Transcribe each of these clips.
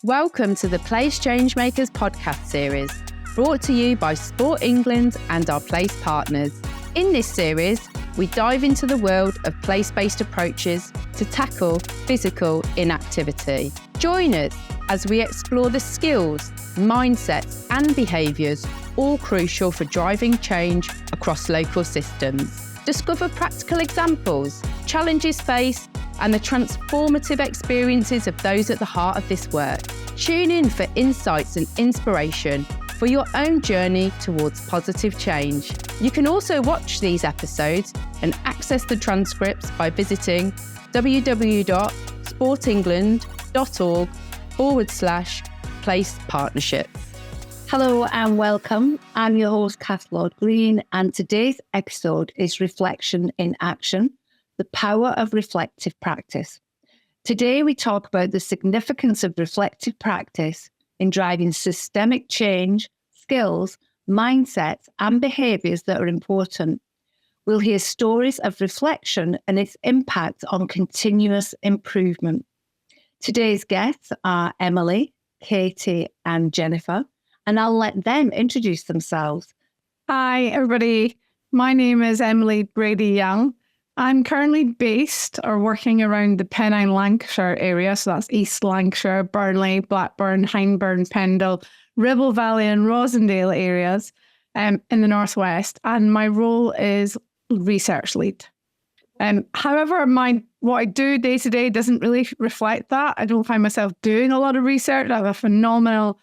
Welcome to the Place Changemakers podcast series, brought to you by Sport England and our Place partners. In this series, we dive into the world of place-based approaches to tackle physical inactivity. Join us as we explore the skills, mindsets and behaviours, all crucial for driving change across local systems. Discover practical examples, challenges faced, and the transformative experiences of those at the heart of this work. Tune in for insights and inspiration for your own journey towards positive change. You can also watch these episodes and access the transcripts by visiting www.sportengland.org/place partnerships. Hello and welcome. I'm your host, Kath Lord-Green, and today's episode is Reflection in Action, the power of reflective practice. Today, we talk about the significance of reflective practice in driving systemic change, skills, mindsets, and behaviours that are important. We'll hear stories of reflection and its impact on continuous improvement. Today's guests are Emily, Katie, and Jennifer, and I'll let them introduce themselves. Hi, everybody. My name is Emily Brady-Young. I'm currently based or working around the Pennine Lancashire area, so that's East Lancashire, Burnley, Blackburn, Hyndburn, Pendle, Ribble Valley and Rosendale areas in the northwest, and my role is research lead. However, what I do day to day doesn't really reflect that. I don't find myself doing a lot of research. I have a phenomenal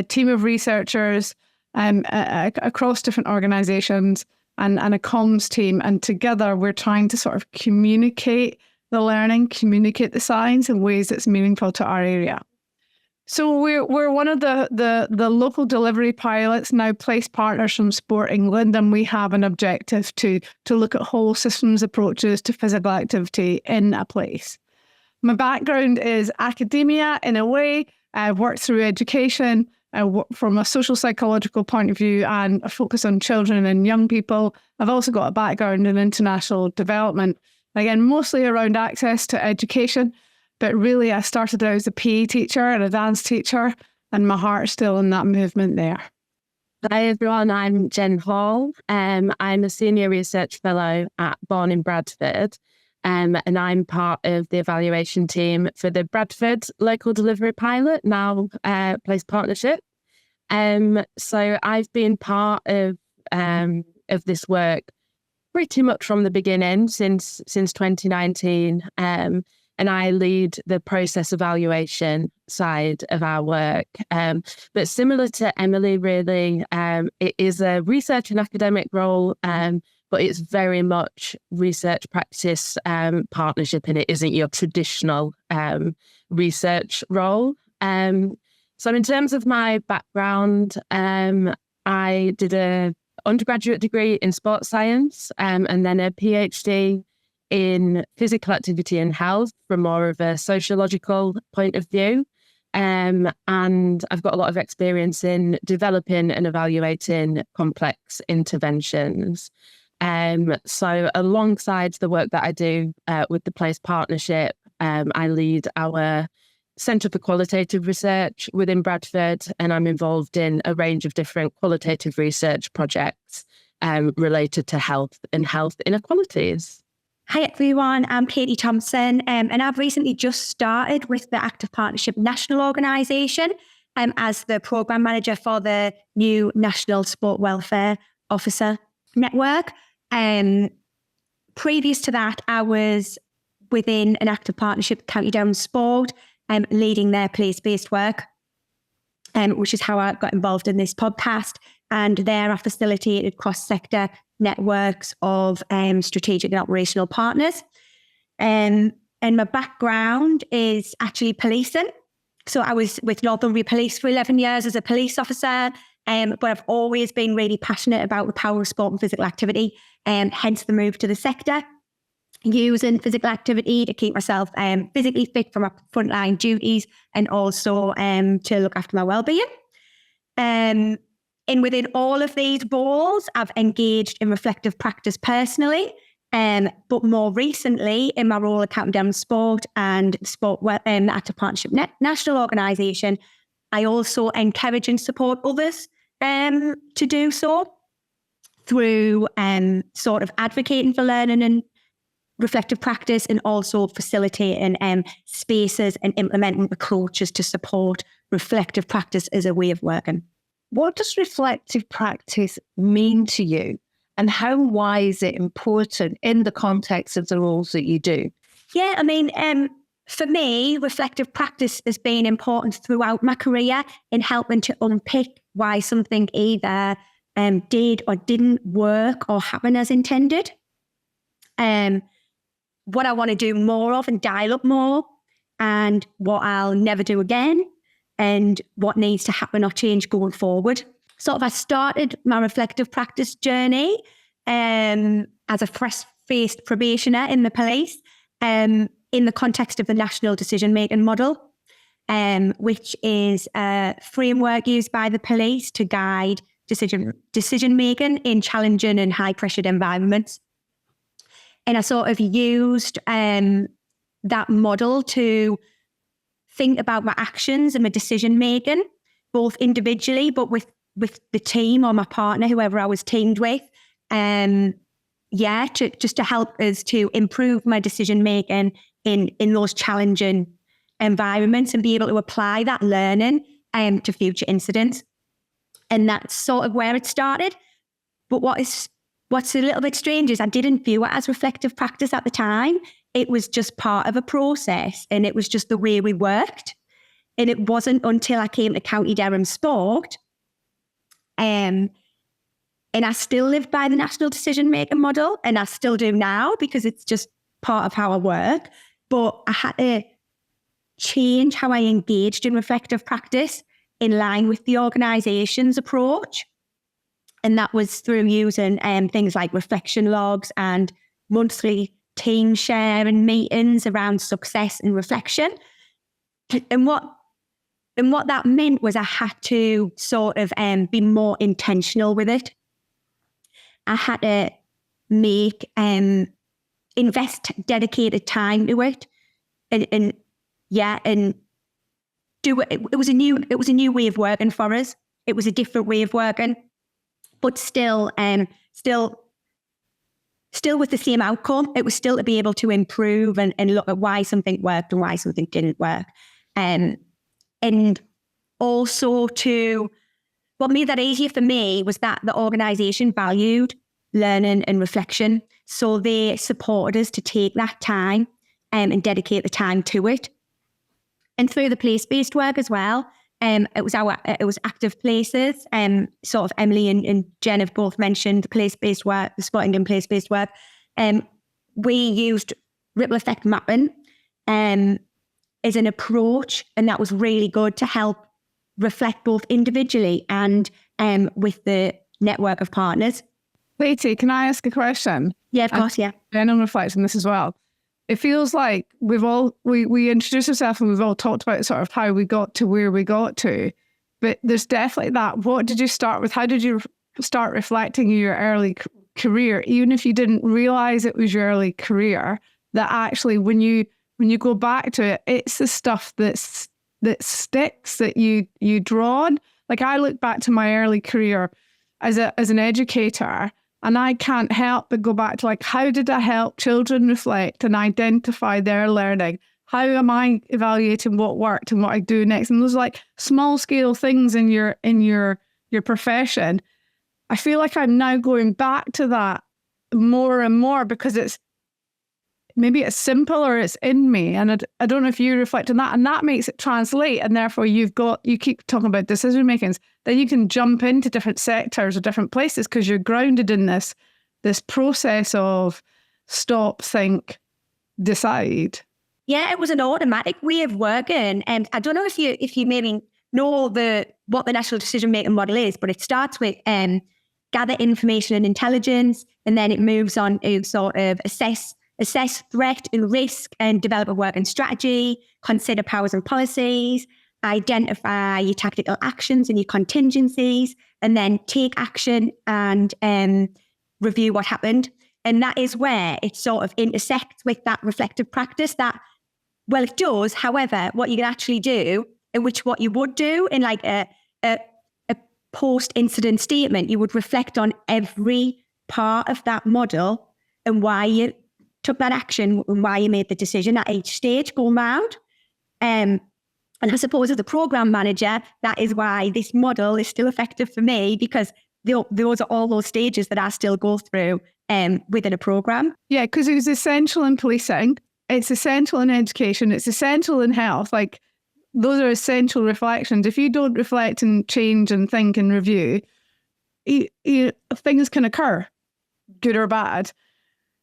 team of researchers across different organisations and a comms team. And together we're trying to sort of communicate the learning, communicate the science in ways that's meaningful to our area. So we're one of the local delivery pilots, now Place partners from Sport England, and we have an objective to look at whole systems approaches to physical activity in a place. My background is academia in a way. I've worked through education from a social psychological point of view and a focus on children and young people. I've also got a background in international development, again, mostly around access to education. But really, I started out as a PE teacher and a dance teacher, and my heart's still in that movement there. Hi everyone, I'm Jen Hall. I'm a senior research fellow at Born in Bradford, and I'm part of the evaluation team for the Bradford local delivery pilot, now Place Partnership. So I've been part of this work pretty much from the beginning since 2019. And I lead the process evaluation side of our work. But similar to Emily, really, it is a research and academic role, but it's very much research practice partnership, and it isn't your traditional research role. So in terms of my background, I did an undergraduate degree in sports science and then a PhD in physical activity and health from more of a sociological point of view. And I've got a lot of experience in developing and evaluating complex interventions. So alongside the work that I do with the Place Partnership, I lead our Centre for Qualitative Research within Bradford, and I'm involved in a range of different qualitative research projects related to health and health inequalities. Hi everyone, I'm Katie Thompson, and I've recently just started with the Active Partnership National Organisation as the Programme Manager for the new National Sport Welfare Officer Network. Previous to that, I was within an Active Partnership County Down Sport, leading their place-based work, which is how I got involved in this podcast. And there I facilitated cross-sector networks of strategic and operational partners. And my background is actually policing. So I was with Northumbria Police for 11 years as a police officer, but I've always been really passionate about the power of sport and physical activity, hence the move to the sector, using physical activity to keep myself physically fit for my frontline duties and also to look after my well-being. And within all of these roles, I've engaged in reflective practice personally, But more recently, in my role at County Down Sport and Active Partnership National Organisation, I also encourage and support others to do so through sort of advocating for learning and reflective practice, and also facilitating spaces and implementing approaches to support reflective practice as a way of working. What does reflective practice mean to you, and why is it important in the context of the roles that you do? Yeah, I mean, for me, reflective practice has been important throughout my career in helping to unpick why something either did or didn't work or happen as intended. What I want to do more of and dial up more, and what I'll never do again, and what needs to happen or change going forward. Sort of I started my reflective practice journey as a fresh-faced probationer in the police in the context of the National Decision-Making Model, which is a framework used by the police to guide decision-making in challenging and high-pressured environments. And I sort of used that model to think about my actions and my decision-making, both individually, but with the team or my partner, whoever I was teamed with. Just to help us to improve my decision-making in those challenging environments and be able to apply that learning to future incidents. And that's sort of where it started. But what's a little bit strange is I didn't view it as reflective practice at the time. It was just part of a process, and it was just the way we worked. And it wasn't until I came to County Durham Sport, and I still lived by the National Decision-Making Model, and I still do now because it's just part of how I work. But I had to change how I engaged in reflective practice in line with the organisation's approach. And that was through using things like reflection logs and monthly team share and meetings around success and reflection. And what that meant was I had to sort of be more intentional with it. I had to invest dedicated time to it, and do it. It was a new way of working for us. It was a different way of working, but still with the same outcome. It was still to be able to improve and look at why something worked and why something didn't work. And also what made that easier for me was that the organisation valued learning and reflection. So they supported us to take that time and dedicate the time to it. And through the place-based work as well, it was active places. Sort of Emily and Jen have both mentioned the place-based work, the Sport England place-based work. We used ripple effect mapping as an approach, and that was really good to help reflect both individually and with the network of partners. Lady, can I ask a question? Yeah, of course, yeah. Jen reflects on this as well. It feels like we introduced ourselves and we've all talked about sort of how we got to where we got to, but there's definitely that. What did you start with? How did you start reflecting your early career, even if you didn't realize it was your early career? That actually, when you go back to it, it's the stuff that sticks, that you draw on. Like I look back to my early career as an educator, and I can't help but go back to like, how did I help children reflect and identify their learning? How am I evaluating what worked and what I do next? And those like small scale things in your profession. I feel like I'm now going back to that more and more because it's simple or it's in me. And I don't know if you reflect on that, and that makes it translate. And therefore you keep talking about decision makings, then you can jump into different sectors or different places because you're grounded in this process of stop, think, decide. Yeah, it was an automatic way of working. And I don't know if you maybe know what the National Decision-Making Model is, but it starts with gather information and intelligence, and then it moves on to sort of assess threat and risk and develop a working strategy, consider powers and policies, identify your tactical actions and your contingencies, and then take action and review what happened. And that is where it sort of intersects with that reflective practice well, it does. However, what you can actually do, in which what you would do in like a post-incident statement, you would reflect on every part of that model and why you took that action and why you made the decision at each stage going round. And I suppose as a program manager, that is why this model is still effective for me, because those are all those stages that I still go through within a program. Yeah, because it's essential in policing, it's essential in education, it's essential in health. Like, those are essential reflections. If you don't reflect and change and think and review, things can occur, good or bad.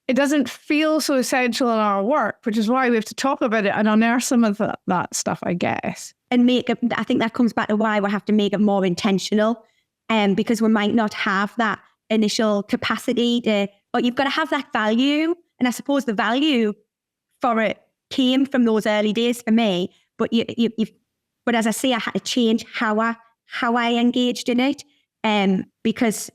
It doesn't feel so essential in our work, which is why we have to talk about it and unearth some of that stuff, I guess. And I think that comes back to why we have to make it more intentional, because we might not have that initial capacity but you've got to have that value. And I suppose the value for it came from those early days for me. But but as I say, I had to change how I engaged in it, because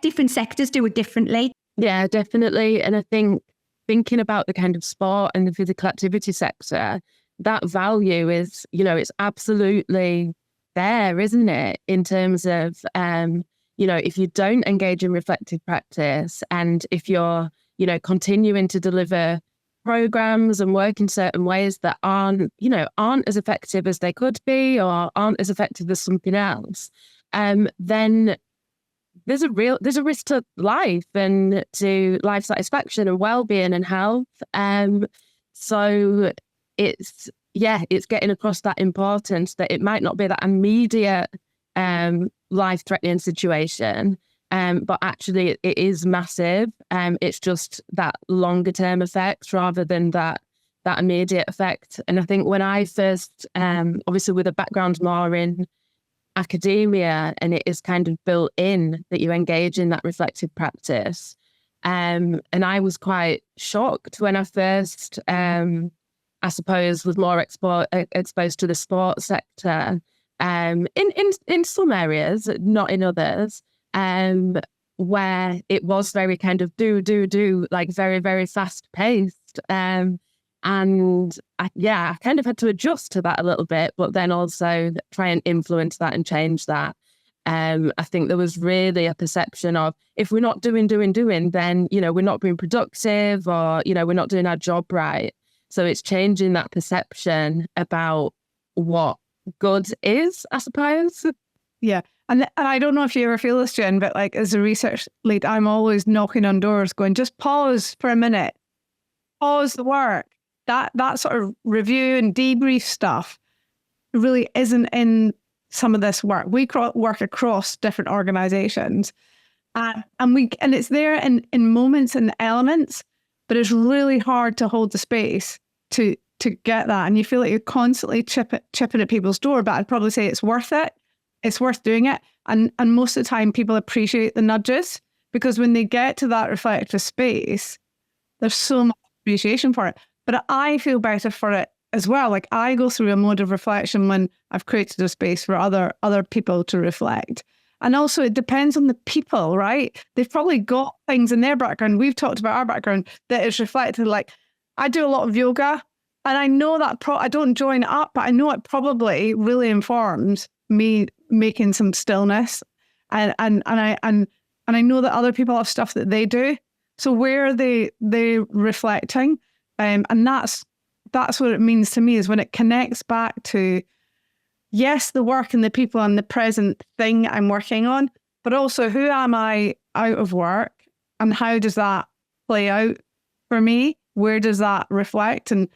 different sectors do it differently. Yeah, definitely. And I think thinking about the kind of sport and the physical activity sector, that value is, it's absolutely there, isn't it? In terms of, if you don't engage in reflective practice, and if you're, continuing to deliver programs and work in certain ways that aren't as effective as they could be, or aren't as effective as something else, then there's a risk to life and to life satisfaction and well-being and health. So it's getting across that importance that it might not be that immediate life-threatening situation, but actually it is massive. It's just that longer-term effect rather than that immediate effect. And I think when I first, obviously with a background more in academia, and it is kind of built in that you engage in that reflective practice. And I was quite shocked when I first, I suppose, was more exposed to the sports sector, in some areas, not in others, where it was very kind of do, like very, very fast paced. And I kind of had to adjust to that a little bit, but then also try and influence that and change that. I think there was really a perception of, if we're not doing, then, we're not being productive, or, we're not doing our job right. So it's changing that perception about what good is, I suppose. Yeah. And I don't know if you ever feel this, Jen, but like as a research lead, I'm always knocking on doors going, just pause for a minute, pause the work. That sort of review and debrief stuff really isn't in some of this work. We work across different organisations, and it's there in moments and elements, but it's really hard to hold the space to get that. And you feel like you're constantly chipping at people's door. But I'd probably say it's worth it. It's worth doing it. And most of the time, people appreciate the nudges, because when they get to that reflective space, there's so much appreciation for it. But I feel better for it as well. Like, I go through a mode of reflection when I've created a space for other people to reflect. And also it depends on the people, right? They've probably got things in their background. We've talked about our background that is reflected. Like, I do a lot of yoga, and I know that I don't join up, but I know it probably really informs me making some stillness. And I know that other people have stuff that they do. So where are they reflecting? And that's what it means to me, is when it connects back to, yes, the work and the people and the present thing I'm working on, but also who am I out of work, and how does that play out for me? Where does that reflect, and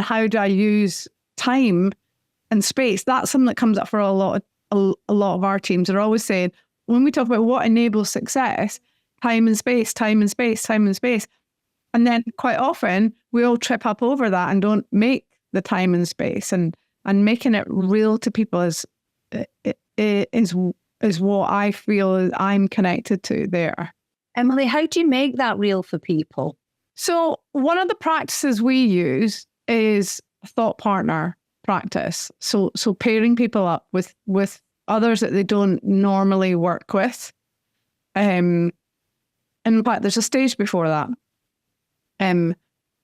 how do I use time and space? That's something that comes up for a lot of our teams. They're always saying, when we talk about what enables success, time and space. And then quite often we all trip up over that and don't make the time and space, and making it real to people is what I feel I'm connected to there. Emily, how do you make that real for people? So one of the practices we use is a thought partner practice. So pairing people up with others that they don't normally work with. And in fact, there's a stage before that.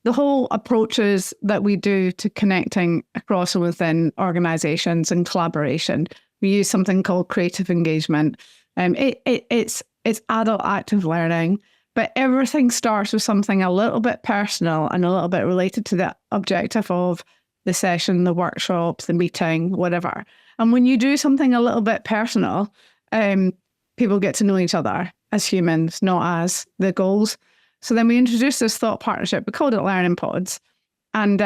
The whole approaches that we do to connecting across and within organisations and collaboration, we use something called creative engagement. It's adult active learning, but everything starts with something a little bit personal and a little bit related to the objective of the session, the workshop, the meeting, whatever. And when you do something a little bit personal, people get to know each other as humans, not as the goals. So then we introduced this thought partnership. We called it Learning Pods, and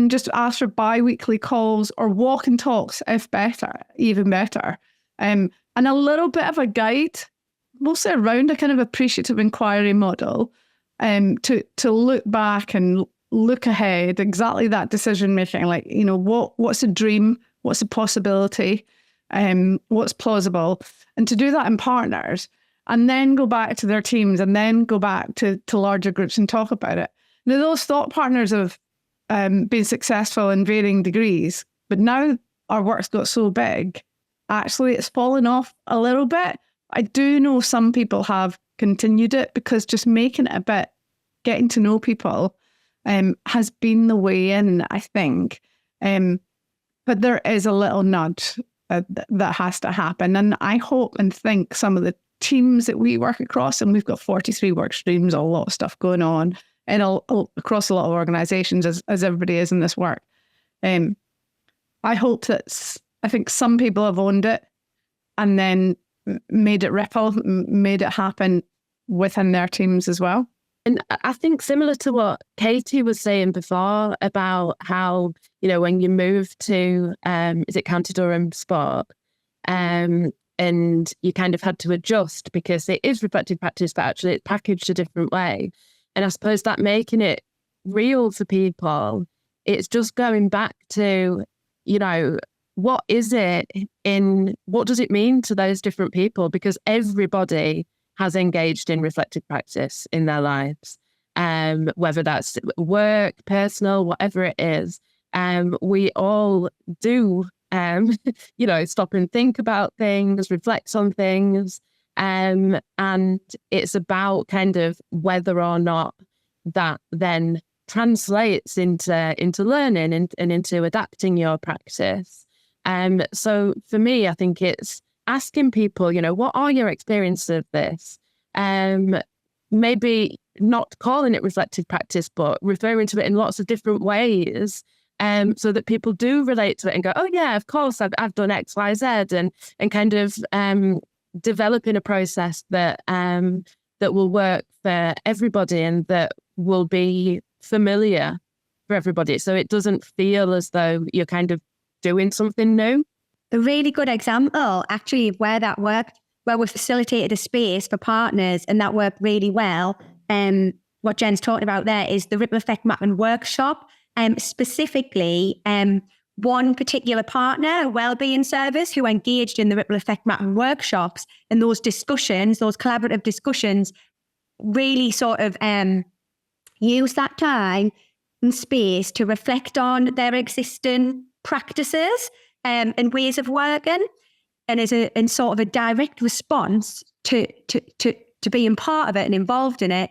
just asked for bi-weekly calls or walk and talks, if better, even better, and a little bit of a guide, mostly around a kind of appreciative inquiry model, to look back and look ahead, exactly that decision making, like, you know, what's a dream, what's a possibility, what's plausible, and to do that in partners. And then go back to their teams and then go back to larger groups and talk about it. Now, those thought partners have been successful in varying degrees, but now our work's got so big, actually it's fallen off a little bit. I do know some people have continued it because just making it a bit, getting to know people has been the way in, I think. But there is a little nudge that has to happen. And I hope and think some of the teams that we work across, and we've got 43 work streams, a lot of stuff going on and across a lot of organisations as everybody is in this work. I hope I think some people have owned it and then made it ripple, made it happen within their teams as well. And I think similar to what Katie was saying before about how, you know, when you move to, is it County Durham Sport, and you kind of had to adjust because it is reflective practice, but actually it's packaged a different way. And I suppose that making it real for people, it's just going back to, you know, what is it what does it mean to those different people? Because everybody has engaged in reflective practice in their lives, whether that's work, personal, whatever it is. We all do you know, stop and think about things, reflect on things. And it's about kind of whether or not that then translates into learning and into adapting your practice. So for me, I think it's asking people, you know, what are your experiences of this? Maybe not calling it reflective practice, but referring to it in lots of different ways. So that people do relate to it and go, oh yeah, of course, I've done X, Y, Z, and kind of developing a process that will work for everybody and that will be familiar for everybody. So it doesn't feel as though you're kind of doing something new. A really good example, actually, of where that worked, where we facilitated a space for partners and that worked really well. What Jen's talking about there is the ripple effect mapping workshop. Specifically, one particular partner, a wellbeing service, who engaged in the ripple effect mapping workshops, and those discussions, those collaborative discussions, really sort of use that time and space to reflect on their existing practices and ways of working, and as in sort of a direct response to being part of it and involved in it,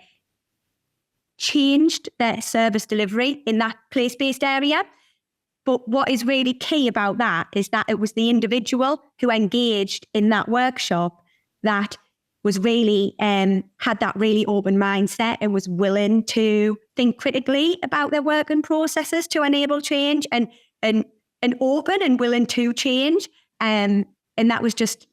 changed their service delivery in that place-based area. But what is really key about that is that it was the individual who engaged in that workshop that was really, had that really open mindset and was willing to think critically about their working processes to enable change and open and willing to change. And that was just,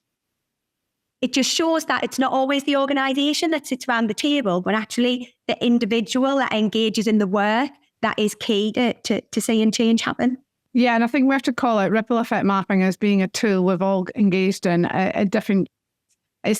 it just shows that it's not always the organisation that sits around the table, but actually the individual that engages in the work that is key to seeing change happen. Yeah, and I think we have to call out ripple effect mapping as being a tool we've all engaged in a different. It's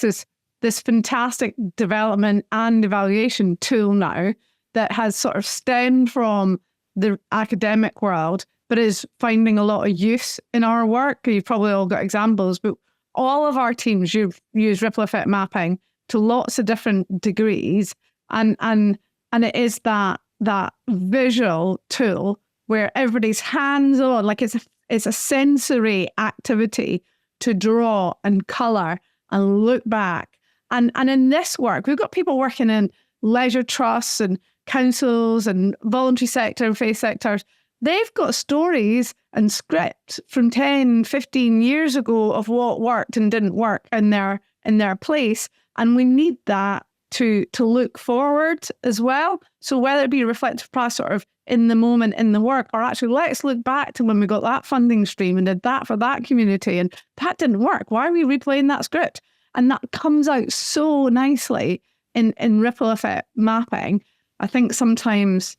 this fantastic development and evaluation tool now that has sort of stemmed from the academic world, but is finding a lot of use in our work. You've probably all got examples, but all of our teams use ripple effect mapping to lots of different degrees, and it is that visual tool where everybody's hands-on, like it's a sensory activity to draw and colour and look back And in this work, we've got people working in leisure trusts and councils and voluntary sector and faith sectors. They've got stories and script from 10, 15 years ago of what worked and didn't work in their place. And we need that to look forward as well. So whether it be reflective practice sort of in the moment, in the work, or actually let's look back to when we got that funding stream and did that for that community and that didn't work. Why are we replaying that script? And that comes out so nicely in ripple effect mapping. I think sometimes,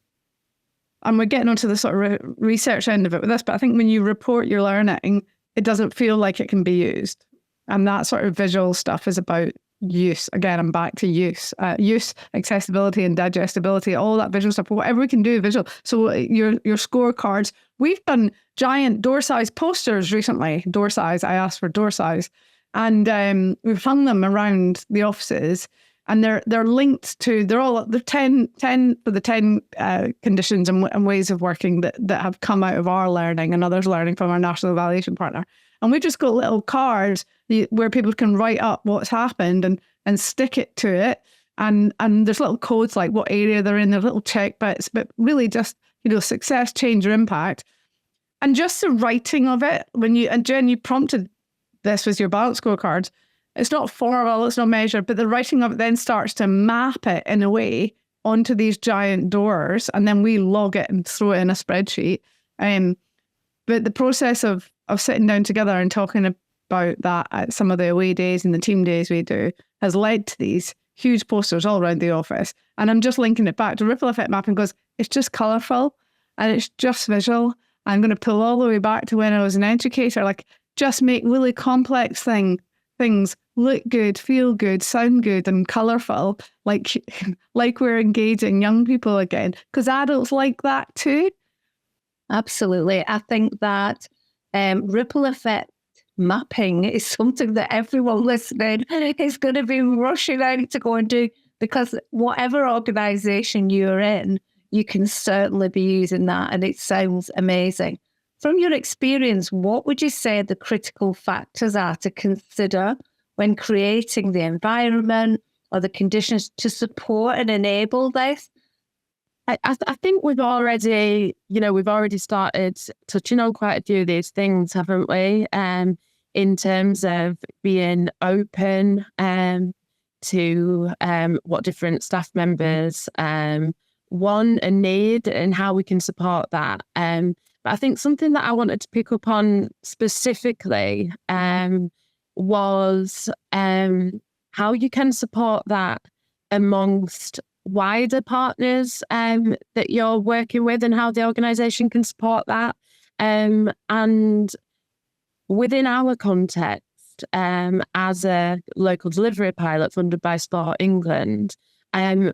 and we're getting onto the sort of research end of it with this, but I think when you report your learning, it doesn't feel like it can be used. And that sort of visual stuff is about use. Again, I'm back to use, accessibility and digestibility, all that visual stuff, whatever we can do visual. So your scorecards, we've done giant door size posters recently. Door size, I asked for door size. And we've hung them around the offices, and they're linked to, they're 10 for the 10 conditions and ways of working that have come out of our learning and others learning from our national evaluation partner. And we've just got little cards where people can write up what's happened and stick it to it. And there's little codes like what area they're in, there's little check bits, but really just, success, change, or impact. And just the writing of it, and Jen, you prompted this with your balance scorecards. It's not formal, it's not measured, but the writing of it then starts to map it in a way onto these giant doors, and then we log it and throw it in a spreadsheet. But the process of sitting down together and talking about that at some of the away days and the team days we do has led to these huge posters all around the office. And I'm just linking it back to ripple effect mapping because it's just colourful and it's just visual. I'm going to pull all the way back to when I was an educator, like just make really complex things look good, feel good, sound good and colourful, like we're engaging young people again, because adults like that too. Absolutely. I think that ripple effect mapping is something that everyone listening is going to be rushing out to go and do, because whatever organisation you're in, you can certainly be using that, and it sounds amazing. From your experience, what would you say the critical factors are to consider when creating the environment or the conditions to support and enable this? I think we've already started touching on quite a few of these things, haven't we? In terms of being open to what different staff members want and need and how we can support that. But I think something that I wanted to pick up on specifically was how you can support that amongst wider partners that you're working with, and how the organisation can support that. And within our context, as a local delivery pilot funded by Sport England,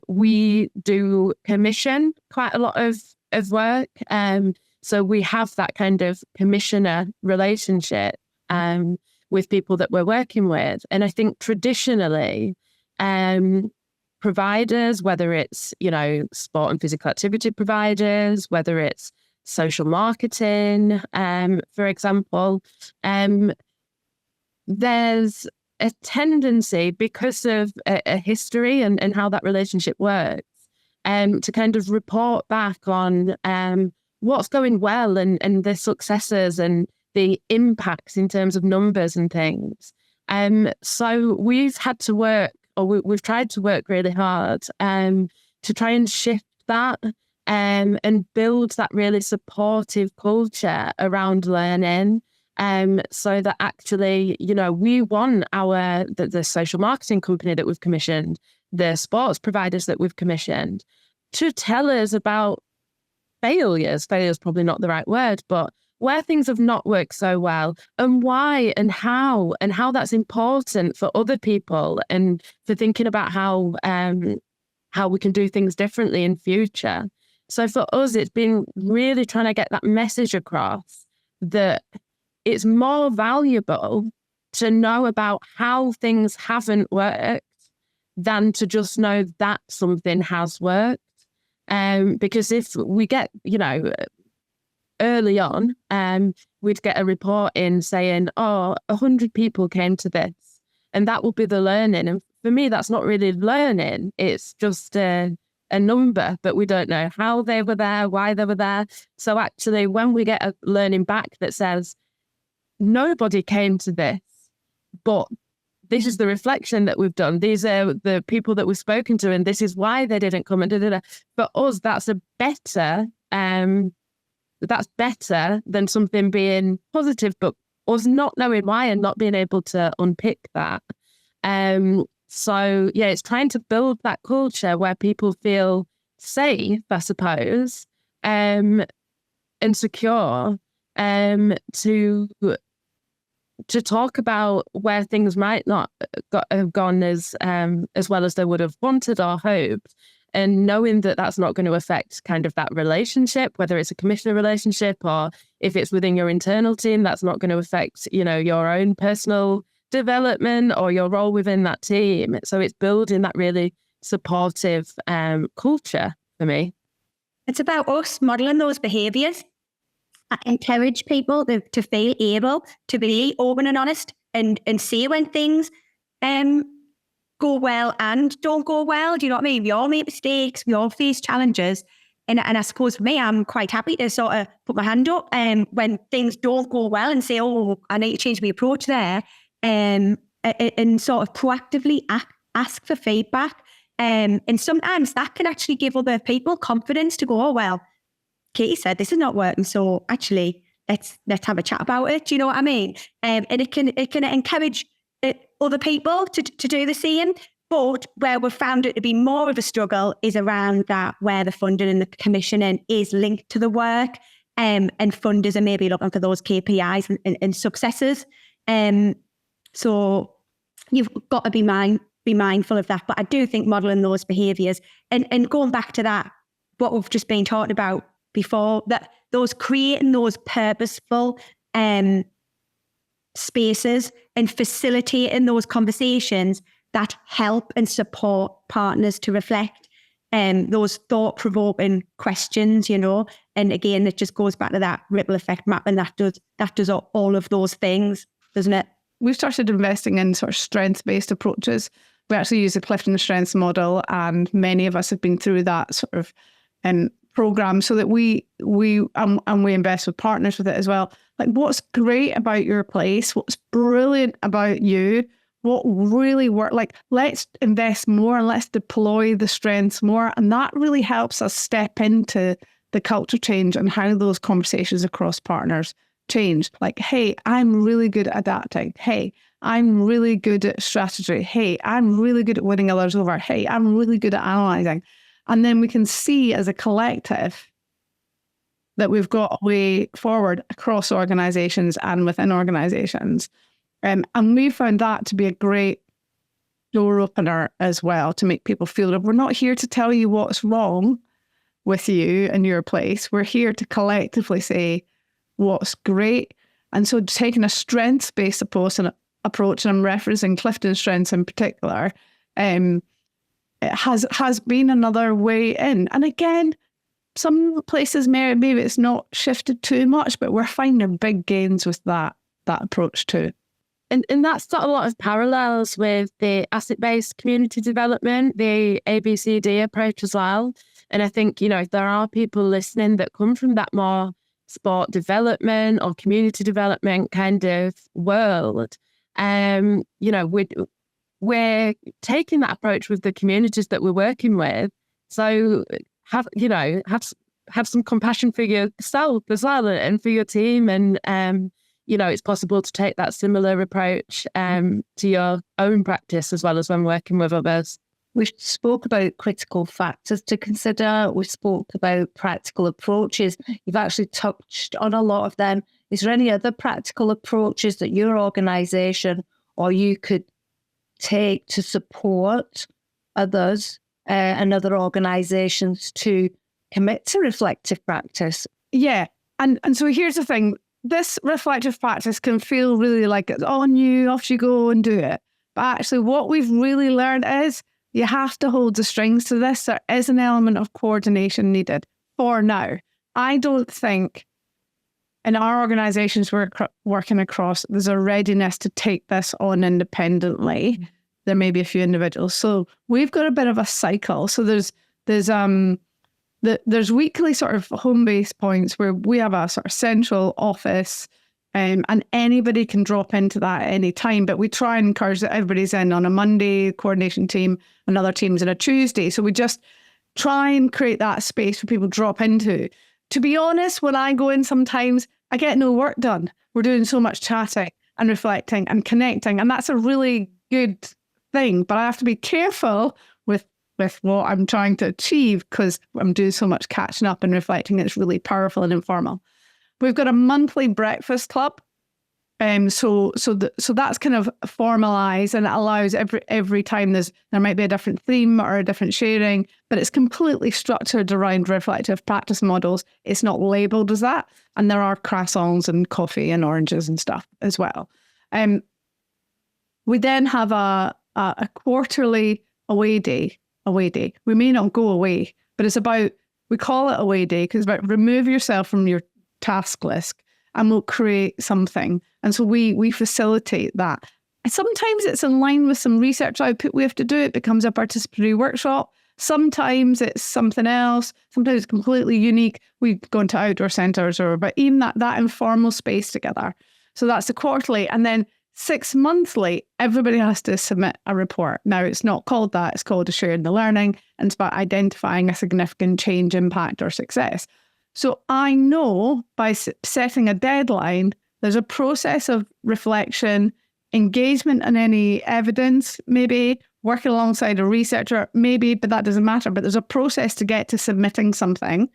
we do commission quite a lot of work. So we have that kind of commissioner relationship with people that we're working with. And I think traditionally, providers, whether it's, sport and physical activity providers, whether it's social marketing, for example, there's a tendency, because of a history and how that relationship works, to kind of report back on what's going well and the successes and the impacts in terms of numbers and things. So we've had to work, or we've tried to work really hard to try and shift that and build that really supportive culture around learning, so that actually, we want the social marketing company that we've commissioned, the sports providers that we've commissioned, to tell us about failures. Failure is probably not the right word, but where things have not worked so well, and why and how that's important for other people, and for thinking about how we can do things differently in future. So for us, it's been really trying to get that message across that it's more valuable to know about how things haven't worked than to just know that something has worked. Because if we get, early on, we'd get a report in saying, 100 people came to this, and that will be the learning. And for me, that's not really learning. It's just a number, but we don't know how they were there, why they were there. So actually, when we get a learning back that says, nobody came to this, but this is the reflection that we've done. These are the people that we've spoken to, and this is why they didn't come and da. For us, that's better than something being positive, but us not knowing why and not being able to unpick that. So yeah, it's trying to build that culture where people feel safe, I suppose, and secure, to talk about where things might not have gone as well as they would have wanted or hoped, and knowing that that's not going to affect kind of that relationship, whether it's a commissioner relationship or if it's within your internal team, that's not going to affect, your own personal development or your role within that team. So it's building that really supportive culture for me. It's about us modelling those behaviours. I encourage people to feel able to be open and honest and say when things go well and don't go well. Do you know what I mean? We all make mistakes. We all face challenges. And I suppose for me, I'm quite happy to sort of put my hand up when things don't go well and say, oh, I need to change my approach there, and sort of proactively ask for feedback. And sometimes that can actually give other people confidence to go, oh, well, Katie said this is not working, so actually let's have a chat about it. Do you know what I mean? And it can encourage other people to do the same. But where we've found it to be more of a struggle is around that, where the funding and the commissioning is linked to the work, and funders are maybe looking for those KPIs and successes. So you've got to be mindful of that. But I do think modelling those behaviours and going back to that, what we've just been talking about before, that creating those purposeful spaces and facilitating those conversations that help and support partners to reflect, those thought-provoking questions, and again, it just goes back to that ripple effect map, and that does all of those things, doesn't it? We've started investing in sort of strengths-based approaches. We actually use the Clifton Strengths model, and many of us have been through that sort of program, so that we invest with partners with it as well. Like, what's great about your place? What's brilliant about you? What really worked? Like, let's invest more and let's deploy the strengths more, and that really helps us step into the culture change and how those conversations across partners change. Like, hey, I'm really good at adapting. Hey, I'm really good at strategy. Hey, I'm really good at winning others over. Hey, I'm really good at analysing. And then we can see as a collective that we've got a way forward across organisations and within organisations. And we found that to be a great door opener as well, to make people feel that we're not here to tell you what's wrong with you and your place. We're here to collectively say what's great. And so taking a strengths-based approach, and I'm referencing Clifton Strengths in particular, it has been another way in. And again, some places maybe it's not shifted too much, but we're finding big gains with that approach too. And that's got a lot of parallels with the asset-based community development, the ABCD approach as well. And I think, if there are people listening that come from that more sport development or community development kind of world, we're taking that approach with the communities that we're working with. So have some compassion for yourself as well and for your team, and it's possible to take that similar approach to your own practice as well as when working with others. We spoke about critical factors to consider. We spoke about practical approaches. You've actually touched on a lot of them. Is there any other practical approaches that your organisation or you could take to support others and other organisations to commit to reflective practice? Yeah. And so here's the thing. This reflective practice can feel really like it's on you, off you go and do it. But actually what we've really learned is you have to hold the strings to this. There is an element of coordination needed for now. I don't think in our organisations, we're working across, there's a readiness to take this on independently. There may be a few individuals. So we've got a bit of a cycle. So there's weekly sort of home-based points where we have a sort of central office, and anybody can drop into that at any time. But we try and encourage that everybody's in on a Monday, coordination team, another team's on a Tuesday. So we just try and create that space for people to drop into. To be honest, when I go in sometimes, I get no work done. We're doing so much chatting and reflecting and connecting, and that's a really good thing. But I have to be careful with what I'm trying to achieve because I'm doing so much catching up and reflecting. It's really powerful and informal. We've got a monthly breakfast club. So that's kind of formalised, and it allows every time there might be a different theme or a different sharing, but it's completely structured around reflective practice models. It's not labelled as that, and there are croissants and coffee and oranges and stuff as well. We then have a quarterly away day. We may not go away, but it's about, we call it away day because it's about remove yourself from your task list and we'll create something. And so we facilitate that. Sometimes it's in line with some research output we have to do. It becomes a participatory workshop. Sometimes it's something else. Sometimes it's completely unique. We've gone to outdoor centres but even that informal space together. So that's the quarterly. And then 6 monthly, everybody has to submit a report. Now, it's not called that. It's called a sharing the learning. And it's about identifying a significant change, impact or success. So I know by setting a deadline, there's a process of reflection, engagement on any evidence, maybe working alongside a researcher, maybe, but that doesn't matter. But there's a process to get to submitting something.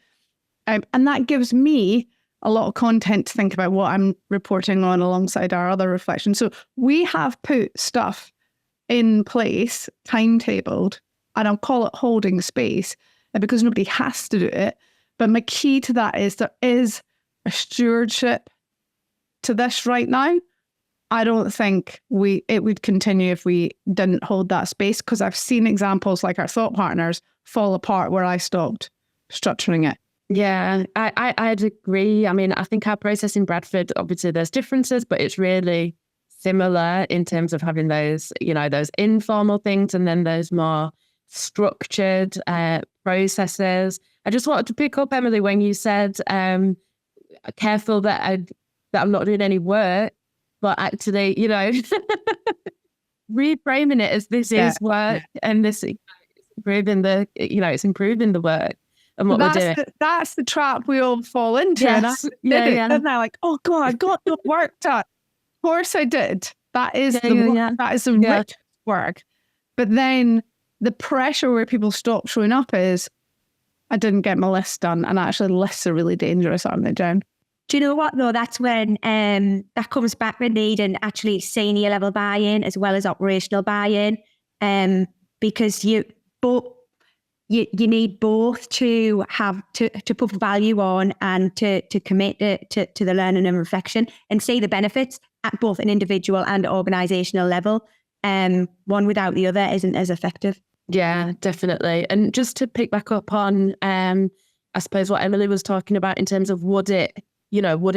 And that gives me a lot of content to think about what I'm reporting on alongside our other reflections. So we have put stuff in place, timetabled, and I'll call it holding space because nobody has to do it. But my key to that is there is a stewardship to this right now. I don't think it would continue if we didn't hold that space, because I've seen examples like our thought partners fall apart where I stopped structuring it. Yeah, I'd agree. I mean, I think our process in Bradford, obviously there's differences, but it's really similar in terms of having those, those informal things and then those more structured processes. I just wanted to pick up, Emily, when you said, careful that I'm not doing any work, but actually, reframing it as this is work and this is improving it's improving the work and what we're doing. That's the trap we all fall into. Yes. And I'm like, oh God, I got the work done. Of course I did. That is that is the rich work. But then the pressure where people stop showing up is, I didn't get my list done. And actually lists are really dangerous, aren't they, Jen? Do you know what though? That's when that comes back with needing actually senior level buy-in as well as operational buy-in, because you need both to have to put value on and to commit to the learning and reflection and see the benefits at both an individual and organisational level. One without the other isn't as effective. Yeah, definitely. And just to pick back up on, I suppose what Emily was talking about in terms of would it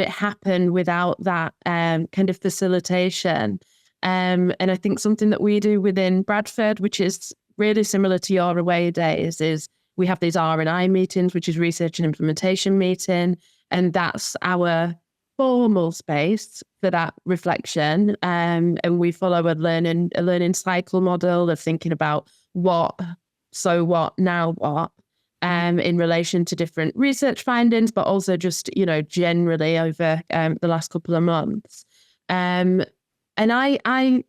happen without that kind of facilitation? And I think something that we do within Bradford, which is really similar to your away days, is we have these R&I meetings, which is research and implementation meeting, and that's our formal space for that reflection. And we follow a learning cycle model of thinking about what, so what, now what, in relation to different research findings, but also just, generally over the last couple of months. And I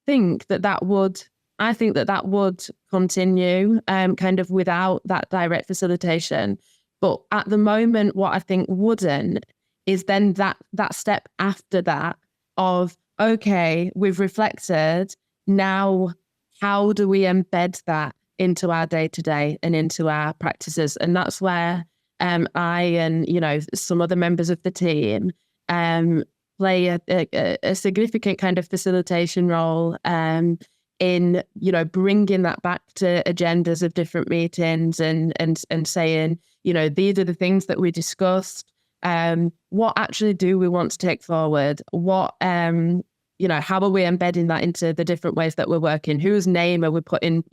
think that would continue kind of without that direct facilitation. But at the moment, what I think wouldn't is then that step after that of, okay, we've reflected, now how do we embed that into our day-to-day and into our practices? And that's where I and, some other members of the team play a significant kind of facilitation role in, bringing that back to agendas of different meetings and saying, these are the things that we discussed. what actually do we want to take forward? What, how are we embedding that into the different ways that we're working? Whose name are we putting,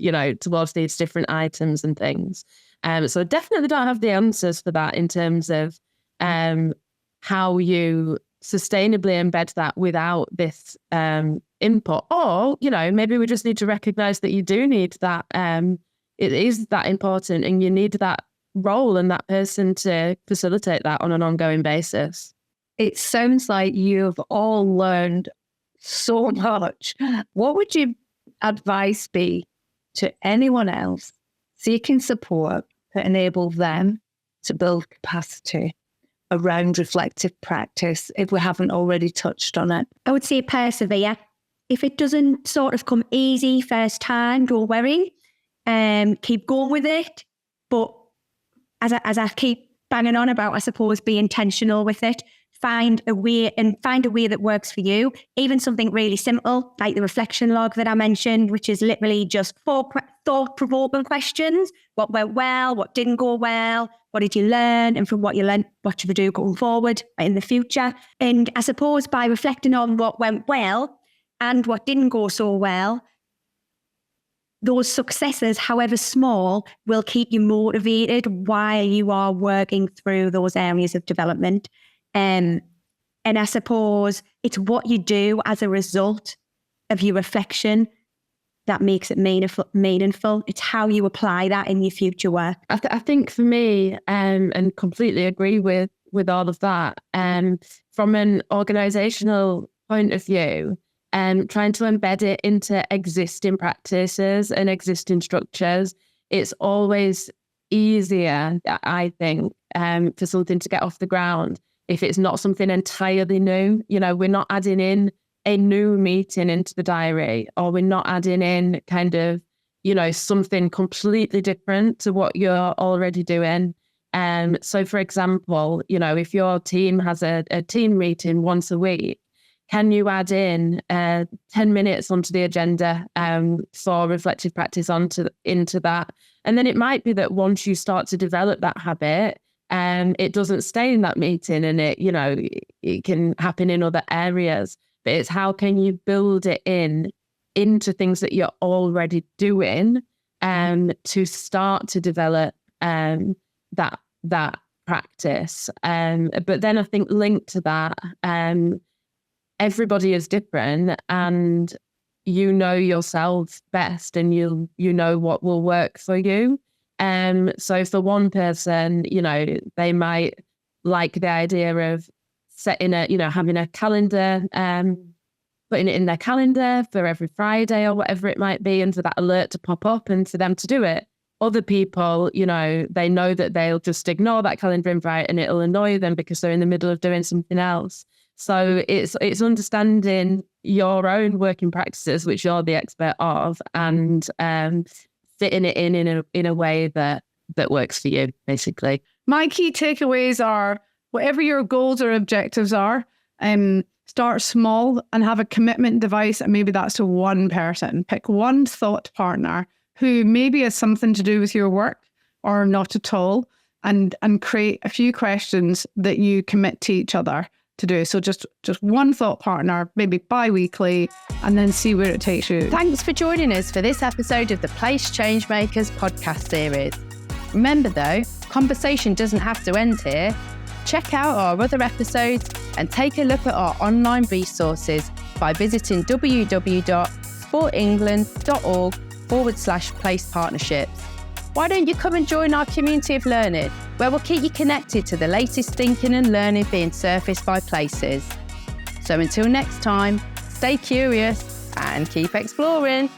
towards these different items and things? So I definitely don't have the answers for that in terms of how you sustainably embed that without this input. Or, maybe we just need to recognize that you do need that. It is that important, and you need that role and that person to facilitate that on an ongoing basis. It sounds like you've all learned so much. What would your advice be to anyone else seeking support to enable them to build capacity around reflective practice, if we haven't already touched on it? I would say persevere. If it doesn't sort of come easy first time, don't worry. Keep going with it. But as I keep banging on about, I suppose, be intentional with it. Find a way that works for you. Even something really simple like the reflection log that I mentioned, which is literally just 4 thought-provoking questions. What went well? What didn't go well? What did you learn? And from what you learned, what should we do going forward in the future? And I suppose by reflecting on what went well and what didn't go so well, those successes, however small, will keep you motivated while you are working through those areas of development. And I suppose it's what you do as a result of your reflection that makes it meaningful. It's how you apply that in your future work. I think for me, and completely agree with all of that, from an organisational point of view, trying to embed it into existing practices and existing structures, it's always easier, I think, for something to get off the ground if it's not something entirely new. We're not adding in a new meeting into the diary, or we're not adding in kind of, something completely different to what you're already doing. So for example, if your team has a team meeting once a week, can you add in 10 minutes onto the agenda for reflective practice into that? And then it might be that once you start to develop that habit, it doesn't stay in that meeting, and it can happen in other areas. But it's how can you build it into things that you're already doing to start to develop that practice. But then I think linked to that, everybody is different, and you know yourself best, and you know what will work for you. So for one person, they might like the idea of setting having a calendar, putting it in their calendar for every Friday or whatever it might be, and for that alert to pop up and for them to do it. Other people, they know that they'll just ignore that calendar invite and it'll annoy them because they're in the middle of doing something else. So it's understanding your own working practices, which you're the expert of, and fitting it in a way that works for you, basically. My key takeaways are, whatever your goals or objectives are, start small and have a commitment device, and maybe that's to one person. Pick one thought partner who maybe has something to do with your work or not at all, and create a few questions that you commit to each other to do. So just one thought partner, maybe bi-weekly, and then see where it takes you. Thanks for joining us for this episode of the Place Changemakers podcast series. Remember though, conversation doesn't have to end here. Check out our other episodes and take a look at our online resources by visiting www.sportengland.org/place partnerships. Why don't you come and join our community of learning, where we'll keep you connected to the latest thinking and learning being surfaced by places. So until next time, stay curious and keep exploring.